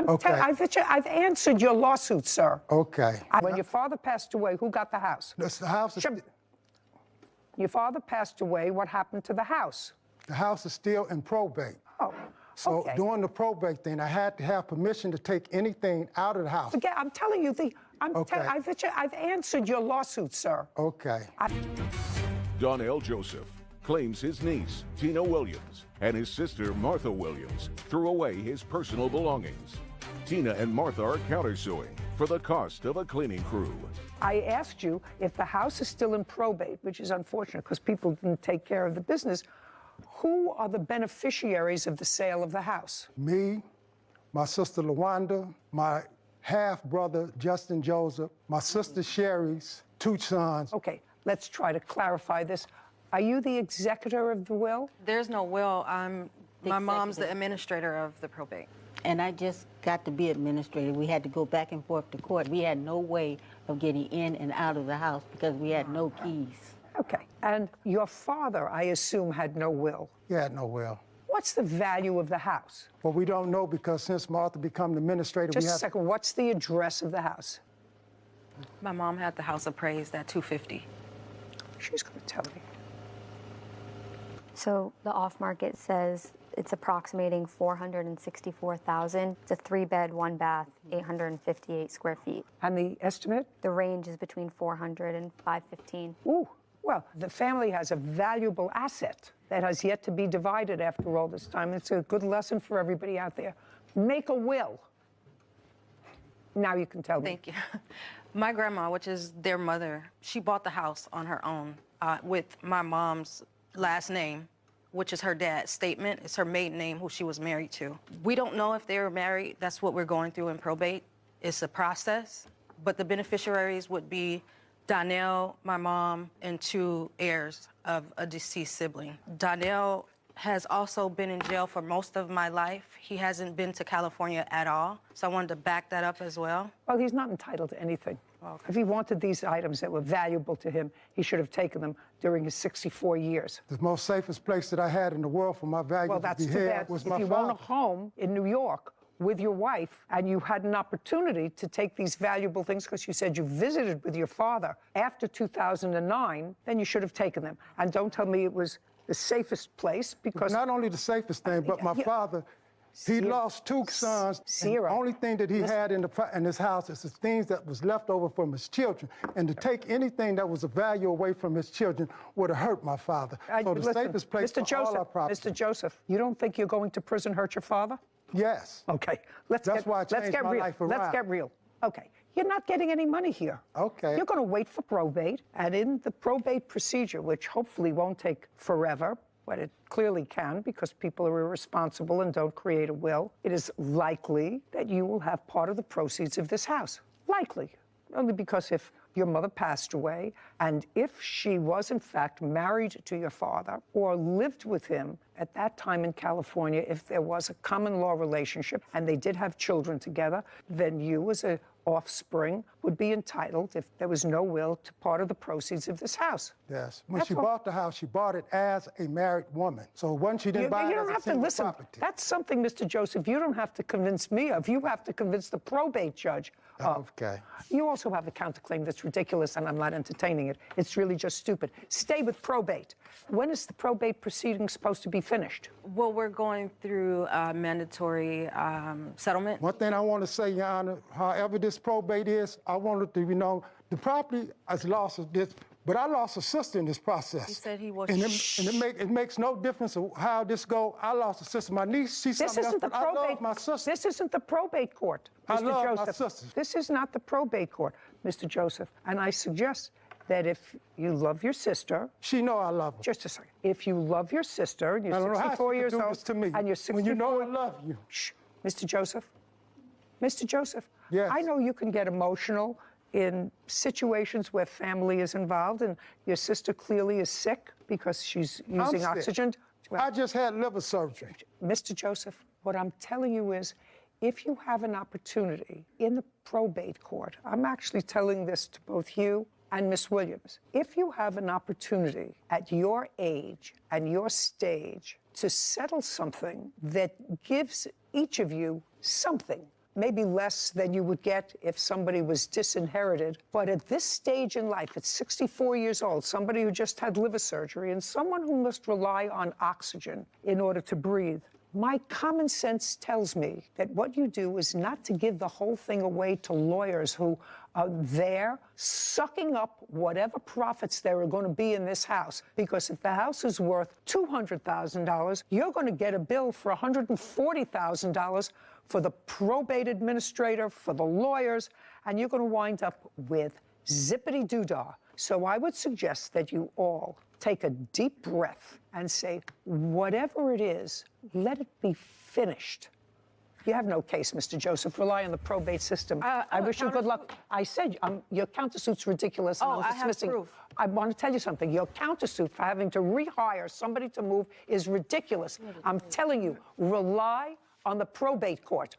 Okay. I've answered your lawsuit, sir. Okay. When your father passed away, who got the house? The house is, Your father passed away. What happened to the house? the house is still in probate. Oh, So okay. during the probate thing, I had to have permission to take anything out of the house. Forget. I'm telling you Okay. I've answered your lawsuit, sir. Okay. Donnell Joseph claims his niece, Tina Williams, and his sister, Martha Williams, threw away his personal belongings. Tina and Martha are countersuing for the cost of a cleaning crew. I asked you if the house is still in probate, which is unfortunate because people didn't take care of the business. Who are the beneficiaries of the sale of the house? Me, my sister LaWanda, my half-brother Justin Joseph, my sister Sherry's 2 sons. Okay, let's try to clarify this. Are you the executor of the will? There's no will. My mom's the administrator of the probate. And I just got to be administrator. We had to go back and forth to court. We had no way of getting in and out of the house because we had no keys. Okay, and your father, I assume, had no will. He had no will. What's the value of the house? Well, we don't know because since Martha became the administrator, Just a second, what's the address of the house? My mom had the house appraised at $250,000. She's going to tell me. So the off-market says it's approximating $464,000. It's a 3-bed, 1-bath, 858 square feet. And the estimate? The range is between 400 and 515. Ooh, well, the family has a valuable asset that has yet to be divided after all this time. It's a good lesson for everybody out there. Make a will. Now you can tell me. Thank you. My grandma, which is their mother, she bought the house on her own with my mom's last name, which is her dad's statement. It's her maiden name, who she was married to. We don't know if they were married. That's what we're going through in probate. It's a process. But the beneficiaries would be Donnell, my mom, and 2 heirs of a deceased sibling. Donnell has also been in jail for most of my life. He hasn't been to California at all. So I wanted to back that up as well. Well, he's not entitled to anything. Okay. If he wanted these items that were valuable to him, he should have taken them during his 64 years. The most safest place that I had in the world for my valuables to be held was my father. If you own a home in New York with your wife and you had an opportunity to take these valuable things because you said you visited with your father after 2009, then you should have taken them. And don't tell me it was the safest place because... Not only the safest thing, but my father... He lost 2 sons. And the only thing that he had in his house is the things that was left over from his children. And to take anything that was of value away from his children would have hurt my father. So the safest place for all our property. Mr. Joseph, you don't think you're going to prison hurt your father? Yes. Okay. That's why I changed my life around. Let's get real. Okay. You're not getting any money here. Okay. You're going to wait for probate. And in the probate procedure, which hopefully won't take forever, but it clearly can because people are irresponsible and don't create a will, it is likely that you will have part of the proceeds of this house. Likely. Only because if your mother passed away and if she was in fact married to your father or lived with him at that time in California, if there was a common law relationship and they did have children together, then you as a offspring would be entitled, if there was no will, to part of the proceeds of this house. Yes. When she bought the house, she bought it as a married woman. So once she didn't buy it as a single property. That's something, Mr. Joseph, you don't have to convince me of. You have to convince the probate judge of. Okay. You also have a counterclaim that's ridiculous, and I'm not entertaining it. It's really just stupid. Stay with probate. When is the probate proceeding supposed to be finished? Well, we're going through mandatory settlement. One thing I want to say, Your Honor, however this probate is, I wanted to, the property has lost this, but I lost a sister in this process. He said he was. And it makes no difference of how this go. I lost a sister. My niece, she's something else, but I love my sister. This isn't the probate court, Mr. I love Joseph. my sisters. This is not the probate court, Mr. Joseph. And I suggest that if you love your sister... She know I love her. Just a second. If you love your sister, and you're 64 years old... to me. And you're 64... When you know I love you. Shh. Mr. Joseph. Mr. Joseph. Yes. I know you can get emotional in situations where family is involved, and your sister clearly is sick because she's using oxygen. Well, I just had liver surgery. Mr. Joseph, what I'm telling you is, if you have an opportunity in the probate court, I'm actually telling this to both you and Miss Williams, if you have an opportunity at your age and your stage to settle something that gives each of you something, maybe less than you would get if somebody was disinherited. But at this stage in life, at 64 years old, somebody who just had liver surgery and someone who must rely on oxygen in order to breathe, my common sense tells me that what you do is not to give the whole thing away to lawyers who are there sucking up whatever profits there are going to be in this house. Because if the house is worth $200,000, you're going to get a bill for $140,000 for the probate administrator, for the lawyers, and you're going to wind up with zippity-doo-dah. So I would suggest that you all take a deep breath and say, whatever it is, let it be finished. You have no case, Mr. Joseph. Rely on the probate system. I wish you good luck. I said your countersuit's ridiculous. And I'm dismissing. I have proof. I want to tell you something. Your countersuit for having to rehire somebody to move is ridiculous. I'm telling you, rely on the probate court.